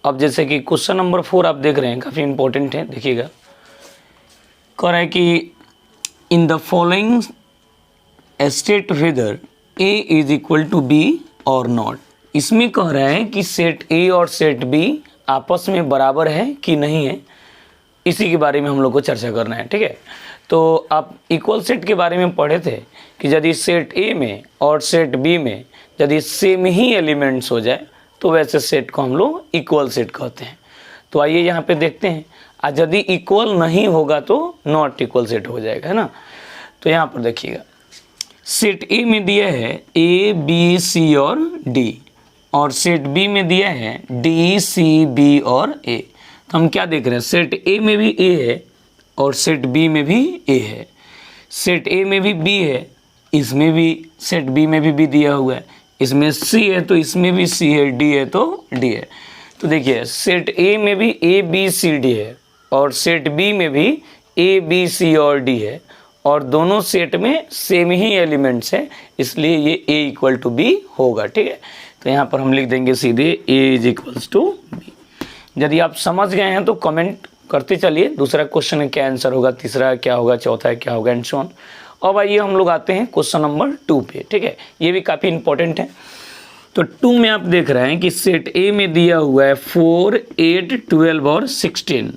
अब जैसे कि क्वेश्चन नंबर 4 आप देख रहे हैं, काफ़ी इंपॉर्टेंट है, देखिएगा। कह रहा है कि in the following state whether A is equal to B और नॉट। इसमें कह रहा है कि सेट ए और सेट बी आपस में बराबर है कि नहीं है, इसी के बारे में हम लोग को चर्चा करना है, ठीक है। तो आप इक्वल सेट के बारे में पढ़े थे कि यदि सेट ए में और सेट बी में यदि सेम ही एलिमेंट्स हो जाए तो वैसे सेट को हम लोग इक्वल सेट कहते हैं। तो आइए यहाँ पे देखते हैं, आज यदि इक्वल नहीं होगा तो नॉट इक्वल सेट हो जाएगा, है ना। तो यहाँ पर देखिएगा, सेट ए में दिया है ए बी सी और डी, और सेट बी में दिया है डी सी बी और ए। तो हम क्या देख रहे हैं, सेट ए में भी ए है और सेट बी में भी ए है, सेट ए में भी बी है, इसमें भी सेट बी में भी दिया हुआ है, इसमें सी है तो इसमें भी सी है, डी है तो डी है। तो देखिए सेट ए में भी ए बी सी डी है और सेट बी में भी ए बी सी और डी है, और दोनों सेट में सेम ही एलिमेंट्स है, इसलिए ये ए इक्वल टू बी होगा, ठीक है। तो यहाँ पर हम लिख देंगे सीधे A is equals to be. यदि आप समझ गए हैं तो कमेंट करते चलिए, दूसरा क्वेश्चन है क्या आंसर होगा, तीसरा क्या होगा, चौथा क्या होगा, एंड सो ऑन। अब आइए हम लोग आते हैं क्वेश्चन नंबर 2 पे, ठीक है। ये भी काफ़ी इंपॉर्टेंट है। तो 2 में आप देख रहे हैं कि सेट ए में दिया हुआ है 4, 8, 12 और 16,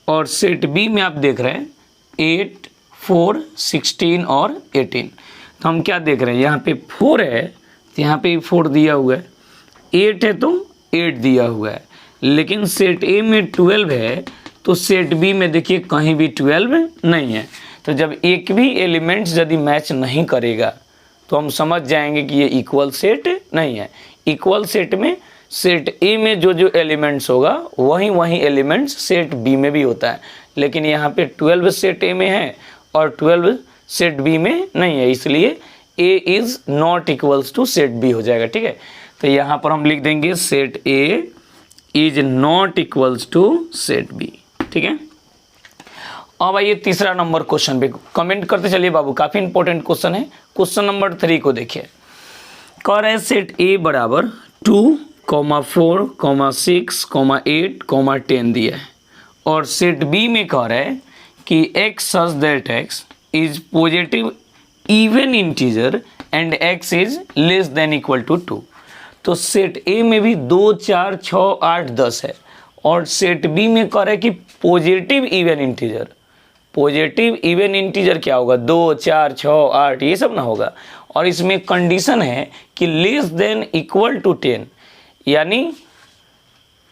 और सेट बी में आप देख रहे हैं 8, 4, 16 और 18। तो हम क्या देख रहे हैं, यहाँ पे 4 है तो यहाँ पे 4 दिया हुआ है, 8 है तो 8 दिया हुआ है, लेकिन सेट ए में 12 है तो सेट बी में देखिए कहीं भी 12 नहीं है। तो जब एक भी एलिमेंट्स यदि मैच नहीं करेगा तो हम समझ जाएंगे कि ये इक्वल सेट नहीं है। इक्वल सेट में सेट ए में जो एलिमेंट्स होगा वही एलिमेंट्स सेट बी में भी होता है, लेकिन यहाँ पे 12 सेट ए में है और 12 सेट बी में नहीं है, इसलिए A is not equals to set B हो जाएगा, ठीक है। तो यहाँ पर हम लिख देंगे set A is not equals to set B, ठीक है। अब आइए तीसरा नंबर क्वेश्चन पे कमेंट करते चलिए बाबू, काफ़ी इंपॉर्टेंट क्वेश्चन है। क्वेश्चन नंबर 3 को देखिए, कह रहा है सेट ए बराबर 2, 4, 6, 8, 10 दिया है, और सेट बी में कह रहा है कि x such that x is positive even integer and x is less than equal to 2। तो सेट ए में भी 2, 4, 6, 8, 10 है, और सेट बी में कह रहा है कि positive even integer. Positive even integer क्या होगा, 2, 4, 6, 8 ये सब ना होगा, और इसमें कंडीशन है कि लेस देन इक्वल टू 10, यानी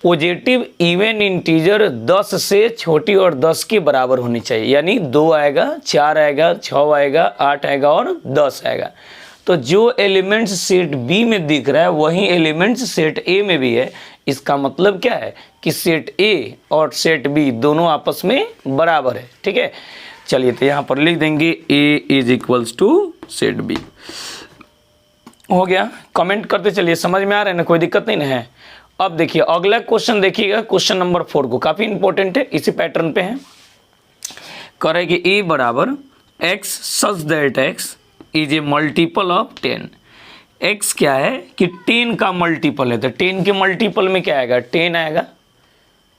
पॉजिटिव इवन इंटीजर 10 से छोटी और 10 के बराबर होनी चाहिए, यानी 2 आएगा, 4 आएगा, 6 आएगा, 8 आएगा और 10 आएगा। तो जो एलिमेंट्स सेट बी में दिख रहा है वही एलिमेंट्स सेट ए में भी है। इसका मतलब क्या है कि सेट ए और सेट बी दोनों आपस में बराबर है, ठीक है। चलिए तो यहाँ पर लिख देंगे A is equals to set B. हो गया, कमेंट करते चलिए, समझ में आ रहा है ना, कोई दिक्कत नहीं ना है। अब देखिए अगला क्वेश्चन देखिएगा, क्वेश्चन नंबर 4 को, काफ़ी इंपॉर्टेंट है, इसी पैटर्न पे है। कह रहे कि ए बराबर x such that x is A multiple of 10। x क्या है कि 10 का मल्टीपल है, तो 10 के मल्टीपल में क्या आएगा, 10 आएगा,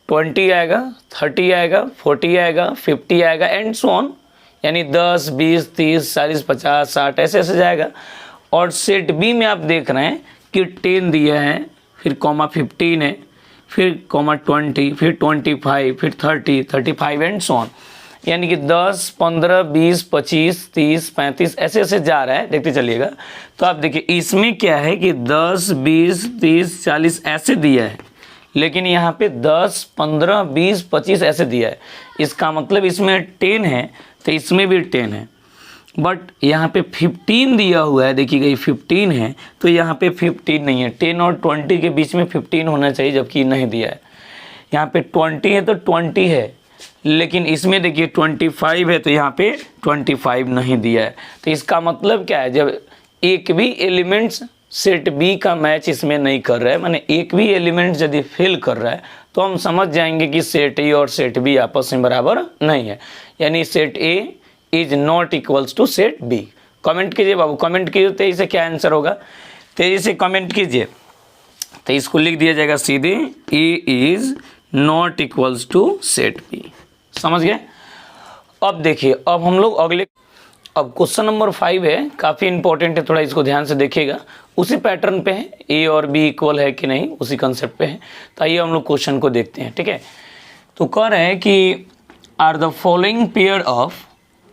20 आएगा, 30 आएगा, 40 आएगा, 50 आएगा, एंड सो ऑन, यानी 10, 20, 30, 40, 50, 60 ऐसे ऐसे जाएगा। और सेट बी में आप देख रहे हैं कि 10 दिया है, फिर कॉमा 15 है, फिर कॉमा 20, फिर 25, फिर 30, 35 एंड सो ऑन, यानी कि 10, 15, 20, 25, 30, 35 ऐसे ऐसे जा रहा है, देखते चलिएगा। तो आप देखिए इसमें क्या है कि 10, 20, 30, 40 ऐसे दिया है, लेकिन यहाँ पे 10, 15, 20, 25 ऐसे दिया है। इसका मतलब इसमें 10 है तो इसमें भी 10 है, बट यहाँ पे 15 दिया हुआ है, देखिएगा ये 15 है तो यहाँ पे 15 नहीं है। 10 और 20 के बीच में 15 होना चाहिए, जबकि नहीं दिया है। यहाँ पे 20 है तो 20 है, लेकिन इसमें देखिए 25 है तो यहाँ पे 25 नहीं दिया है। तो इसका मतलब क्या है, जब एक भी एलिमेंट्स सेट बी का मैच इसमें नहीं कर रहा है, माने एक भी एलिमेंट्स यदि फेल कर रहा है, तो हम समझ जाएंगे कि सेट ए और सेट बी आपस में बराबर नहीं है, यानी set A is not equals to set B. Comment कीजिए बाबू, कमेंट कीजिए तेजी से, क्या आंसर होगा, तेजी से कमेंट कीजिए। तो इसको लिख दिया जाएगा सीधे A is not equals to set B. समझ गए? अब देखिए, अब हम लोग अगले, अब क्वेश्चन नंबर 5 है, काफ़ी इंपॉर्टेंट है, थोड़ा इसको ध्यान से देखिएगा। उसी पैटर्न पे है, ए और बी इक्वल है कि नहीं, उसी कंसेप्ट पे है। तो आइए हम लोग क्वेश्चन को देखते हैं। ठीक है, तो कह रहे हैं कि are the following pair of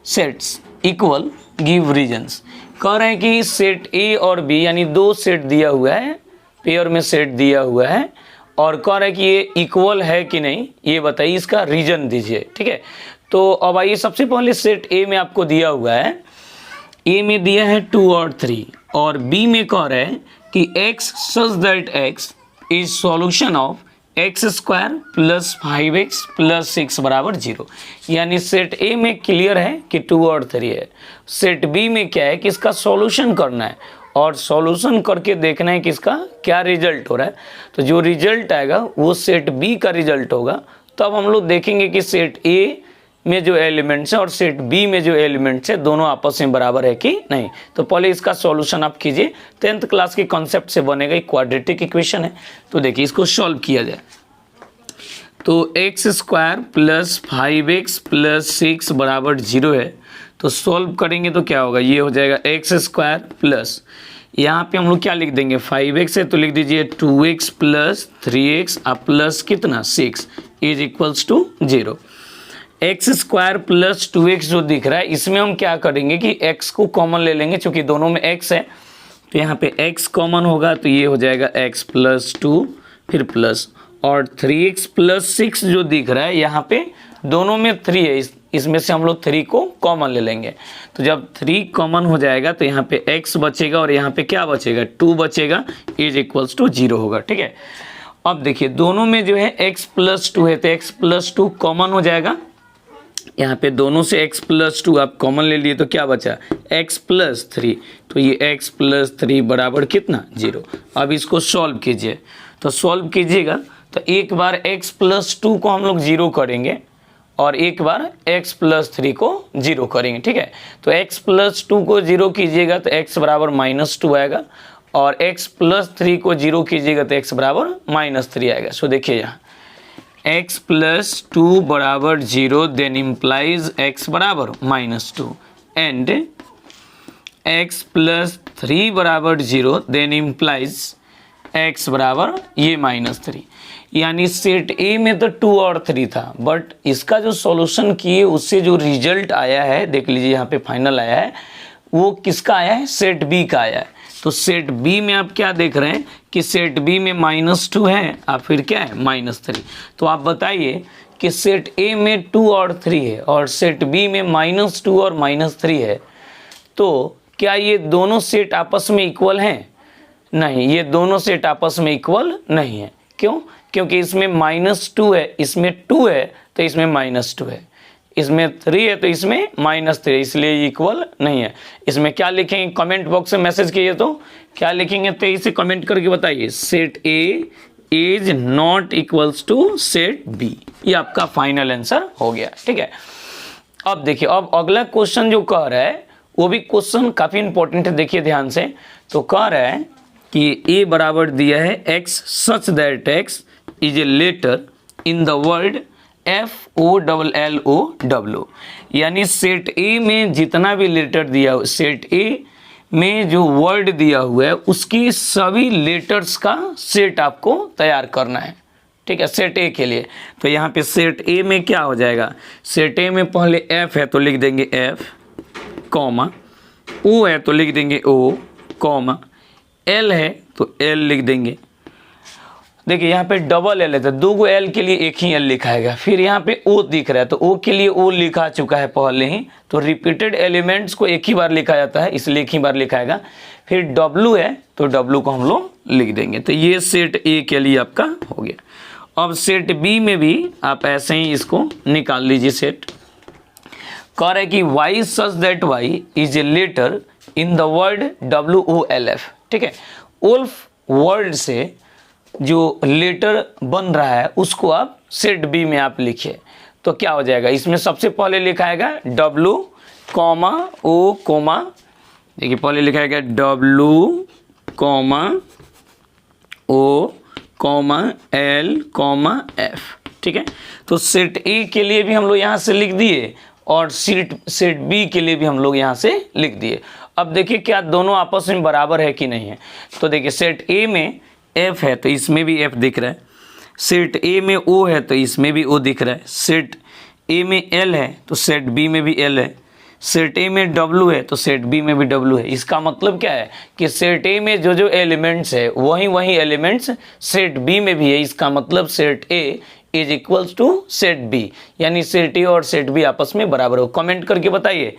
sets equal, give reasons. कह रहे हैं कि सेट ए और बी यानी दो सेट दिया हुआ है, पेयर में सेट दिया हुआ है, और कह रहे हैं कि ये इक्वल है कि नहीं ये बताइए, इसका रीजन दीजिए। ठीक है, तो अब आइए, सबसे पहले सेट ए में आपको दिया हुआ है, ए में दिया है 2 और 3, और बी में कह रहे हैं कि x such that x is solution of x square plus 5x plus 6 बराबर 0। यानी सेट ए में क्लियर है कि 2 और 3 है। सेट बी में क्या है कि इसका सॉल्यूशन करना है, और सॉल्यूशन करके देखना है कि इसका क्या रिजल्ट हो रहा है। तो जो रिजल्ट आएगा वो सेट बी का रिजल्ट होगा। तो अब हम लोग देखेंगे कि सेट ए में जो एलिमेंट्स है और सेट बी में जो एलिमेंट्स है दोनों आपस में बराबर है कि नहीं। तो पहले इसका सॉल्यूशन आप कीजिए, 10th क्लास के कॉन्सेप्ट से बनेगा, एक क्वाड्रेटिक इक्वेशन है। तो देखिए इसको सॉल्व किया जाए, तो x square plus 5x plus 6 बराबर 0 है। तो सॉल्व करेंगे तो क्या होगा, ये हो जाएगा एक्स स्क्वायर प्लस, यहाँ पे हम लोग क्या लिख देंगे, 5x है तो लिख दीजिए 2x प्लस 3x आप प्लस कितना 6 is equals to 0। X square plus 2x जो दिख रहा है इसमें हम क्या करेंगे कि x को कॉमन ले लेंगे, क्योंकि दोनों में x है। तो यहाँ पे x कॉमन होगा तो ये हो जाएगा x प्लस 2 फिर प्लस, और 3x प्लस 6 जो दिख रहा है यहाँ पे दोनों में 3 है, इसमें से हम लोग 3 को कॉमन ले लेंगे। तो जब 3 कॉमन हो जाएगा तो यहाँ पे x बचेगा और यहाँ पे क्या बचेगा 2 बचेगा, इज इक्वल्स टू 0 होगा। ठीक है, अब देखिए दोनों में जो है x प्लस 2 है तो x प्लस 2 कॉमन हो जाएगा, यहाँ पे दोनों से x प्लस 2 आप कॉमन ले लिए तो क्या बचा x प्लस 3, तो ये x प्लस 3 बराबर कितना 0। अब इसको सॉल्व कीजिए, तो सॉल्व कीजिएगा तो एक बार x प्लस 2 को हम लोग 0 करेंगे और एक बार x प्लस 3 को 0 करेंगे। ठीक है, तो x प्लस 2 को 0 कीजिएगा तो x बराबर -2 आएगा, और x प्लस 3 को 0 कीजिएगा तो x बराबर -3 आएगा। सो देखिए यहाँ x प्लस 2 बराबर 0 देन इम्प्लाइज x बराबर -2, एंड x प्लस 3 बराबर 0 देन इम्प्लाइज x बराबर ये -3। यानी सेट ए में तो 2 और 3 था, बट इसका जो सॉल्यूशन किए उससे जो रिजल्ट आया है, देख लीजिए यहाँ पे फाइनल आया है, वो किसका आया है, सेट बी का आया है। तो सेट बी में आप क्या देख रहे हैं कि सेट बी में -2 है और फिर क्या है -3। तो आप बताइए कि सेट ए में 2 और 3 है और सेट बी में -2 और -3 है, तो क्या ये दोनों सेट आपस में इक्वल हैं? नहीं, ये दोनों सेट आपस में इक्वल नहीं है। क्यों? क्योंकि इसमें -2 है, इसमें 2 है तो इसमें -2 है, इसमें 3 है तो इसमें -3 है, इसलिए इक्वल नहीं है। इसमें क्या लिखेंगे, कमेंट बॉक्स में मैसेज कीजिए, तो क्या लिखेंगे तो इसे कमेंट करके बताइए, set A is not equals to set B. ये आपका फाइनल आंसर हो गया। ठीक है, अब देखिए, अब अगला क्वेश्चन जो कह रहा है वो भी क्वेश्चन काफी इंपॉर्टेंट है, देखिए ध्यान से। तो कह रहा है कि ए बराबर दिया है x such that x is a letter in the word FOLLOW। यानी सेट ए में जितना भी लेटर दिया हो, सेट ए में जो वर्ड दिया हुआ है उसकी सभी लेटर्स का सेट आपको तैयार करना है। ठीक है, सेट ए के लिए। तो यहाँ पे सेट ए में क्या हो जाएगा, सेट ए में पहले F है तो लिख देंगे F, कॉमा, O है तो लिख देंगे O, कॉमा, L है तो L लिख देंगे। देखिए यहाँ पे डबल L है तो 2 L के लिए एक ही L लिखाएगा। फिर यहाँ पे O दिख रहा है तो O के लिए O लिखा चुका है पहले ही, तो रिपीटेड एलिमेंट्स को एक ही बार लिखा जाता है इसलिए एक ही बार लिखाएगा। फिर W है तो W को हम लोग लिख देंगे। तो ये सेट A के लिए आपका हो गया। अब सेट B में भी आप ऐसे ही इसको निकाल लीजिए। सेट कह रहा है कि Y such that Y is a letter in the word WOLF। ठीक है, ओल्फ वर्ड से जो लेटर बन रहा है उसको आप सेट बी में आप लिखिए। तो क्या हो जाएगा, इसमें सबसे पहले लिखाएगा W, O, देखिए पहले लिखाएगा W, O, comma L comma F, ठीक है। तो सेट ए के लिए भी हम लोग यहाँ से लिख दिए और सेट बी के लिए भी हम लोग यहाँ से लिख दिए। अब देखिए क्या दोनों आपस में बराबर है कि नहीं है। तो देखिए सेट ए में एफ है तो इसमें भी एफ दिख रहा है, सेट ए में ओ है तो इसमें भी ओ दिख रहा है, सेट ए में एल है तो सेट बी में भी एल है, सेट ए में डब्लू है तो सेट बी में भी डब्लू है। इसका मतलब क्या है कि सेट ए में जो जो एलिमेंट्स है वही एलिमेंट्स सेट बी में भी है। इसका मतलब set A is equals to set B, यानी सेट ए और सेट बी आपस में बराबर हो। कमेंट करके बताइए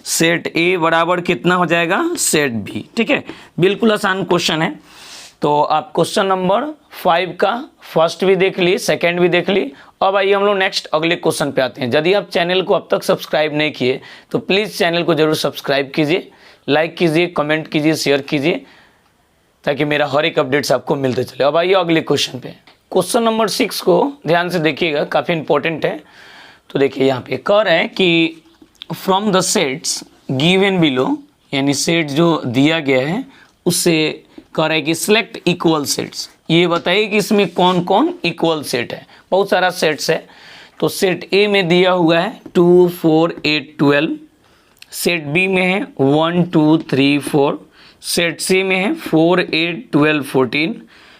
सेट ए बराबर कितना हो जाएगा, सेट बी, ठीक है। बिल्कुल आसान क्वेश्चन है। तो आप क्वेश्चन नंबर 5 का फर्स्ट भी देख ली, सेकंड भी देख ली। अब आइए हम लोग नेक्स्ट अगले क्वेश्चन पे आते हैं। यदि आप चैनल को अब तक सब्सक्राइब नहीं किए तो प्लीज़ चैनल को जरूर सब्सक्राइब कीजिए, लाइक कीजिए, कमेंट कीजिए, शेयर कीजिए, ताकि मेरा हर एक अपडेट्स आपको मिलते चले। अब आइए अगले क्वेश्चन पे। क्वेश्चन नंबर 6 को ध्यान से देखिएगा, काफ़ी इंपॉर्टेंट है। तो देखिए यहाँ पे कह रहे हैं कि from the sets given below, यानी सेट जो दिया गया है उससे कह रहा है कि सिलेक्ट इक्वल सेट्स। ये बताइए कि इसमें कौन कौन इक्वल सेट है। बहुत सारा सेट्स है। तो सेट ए में दिया हुआ है 2 4 8 12, सेट बी में है 1 2 3 4, सेट सी में है 4 8 12 14,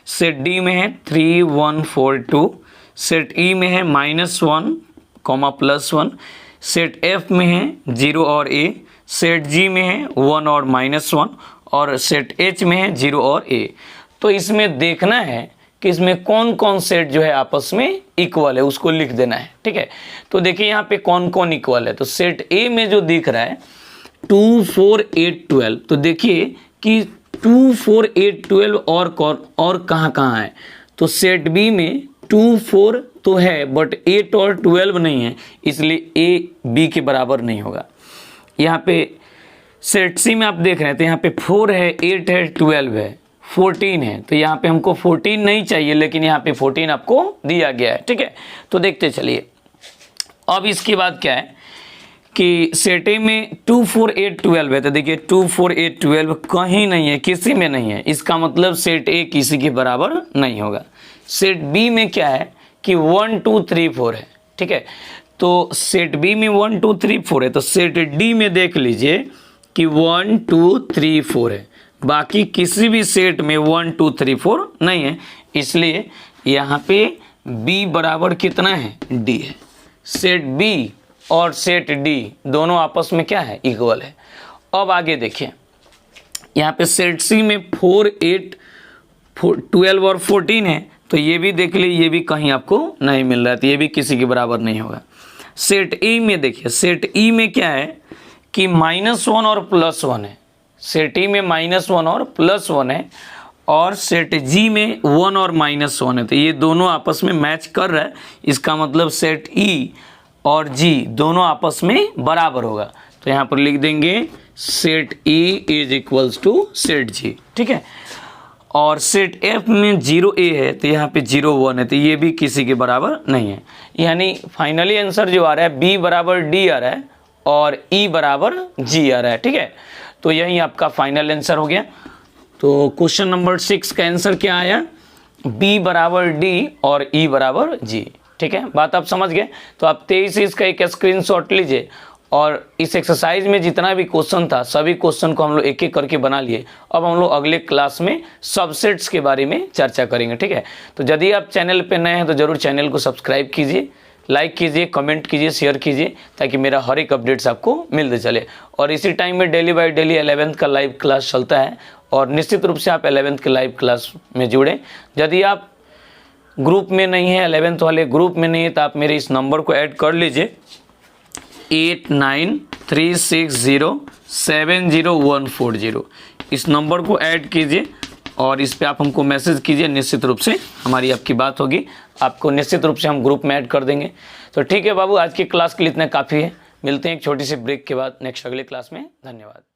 सेट डी में है 3 1 4 2, सेट ई में है -1, +1, सेट एफ में है 0 और ए, सेट जी में है 1 और -1, और सेट एच में है 0 और ए। तो इसमें देखना है कि इसमें कौन कौन सेट जो है आपस में इक्वल है, उसको लिख देना है, ठीक है। तो देखिए यहाँ पे कौन कौन इक्वल है। तो सेट ए में जो दिख रहा है 2 4 8 12, तो देखिए कि 2 4 8 12 और कहाँ कहाँ है। तो सेट बी में 2 4 तो है बट 8 और 12 नहीं है, इसलिए ए बी के बराबर नहीं होगा। यहाँ पे सेट सी में आप देख रहे हैं तो यहाँ पे 4 है, 8 है, 12 है, 14 है। तो यहाँ पे हमको 14 नहीं चाहिए, लेकिन यहाँ पे 14 आपको दिया गया है, ठीक है। तो देखते चलिए। अब इसके बाद क्या है कि सेट ए में 2 4 8 12 है। तो देखिए 2 4 8 12 कहीं नहीं है, किसी में नहीं है। इसका मतलब सेट ए किसी के बराबर नहीं होगा। सेट बी में क्या है कि 1 2 3 4 है, ठीक है। तो सेट बी में 1 2 3 4 है। तो सेट डी में देख लीजिए कि 1 2 3 4 है, बाकी किसी भी सेट में 1 2 3 4 नहीं है, इसलिए यहाँ पे B बराबर कितना है, D है। सेट B और सेट D दोनों आपस में क्या है, इक्वल है। अब आगे देखिए यहाँ पे सेट C में 4 8 12 और 14 है। तो ये भी देख लीजिए, ये भी कहीं आपको नहीं मिल रहा है, तो ये भी किसी के बराबर नहीं होगा। सेट E में देखिए, सेट E में क्या है कि -1 और +1 है। सेट ई में -1 और +1 है, और सेट जी में 1 और -1 है। तो ये दोनों आपस में मैच कर रहा है। इसका मतलब सेट ई और जी दोनों आपस में बराबर होगा। तो यहाँ पर लिख देंगे set E is equals to set G, ठीक है। और सेट एफ में 0 ए है तो यहाँ पे 0 1 है, तो ये भी किसी के बराबर नहीं है। यानी फाइनली आंसर जो आ रहा है बी बराबर डी आ रहा है और ई बराबर जी आ रहा है, ठीक है। तो यही आपका फाइनल आंसर हो गया। तो क्वेश्चन नंबर 6 का आंसर क्या आया, बी बराबर डी और ई बराबर जी, ठीक है। बात आप समझ गए। तो आप 23 इसका एक स्क्रीनशॉट लीजिए, और इस एक्सरसाइज में जितना भी क्वेश्चन था सभी क्वेश्चन को हम लोग एक एक करके बना लिए। अब हम लोग अगले क्लास में सबसेट्स के बारे में चर्चा करेंगे, ठीक है। तो यदि आप चैनल पे नए हैं तो ज़रूर चैनल को सब्सक्राइब कीजिए, लाइक कीजिए, कमेंट कीजिए, शेयर कीजिए, ताकि मेरा हर एक अपडेट्स आपको मिलते चले। और इसी टाइम में डेली बाय डेली 11th का लाइव क्लास चलता है, और निश्चित रूप से आप 11th के लाइव क्लास में जुड़ें। यदि आप ग्रुप में नहीं है, 11th वाले ग्रुप में नहीं है, तो आप मेरे इस नंबर को ऐड कर लीजिए 8936070140। इस नंबर को ऐड कीजिए और इस पे आप हमको मैसेज कीजिए। निश्चित रूप से हमारी आपकी बात होगी, आपको निश्चित रूप से हम ग्रुप में ऐड कर देंगे। तो ठीक है बाबू, आज की क्लास के लिए इतना काफ़ी है। मिलते हैं एक छोटी सी ब्रेक के बाद नेक्स्ट अगले क्लास में। धन्यवाद।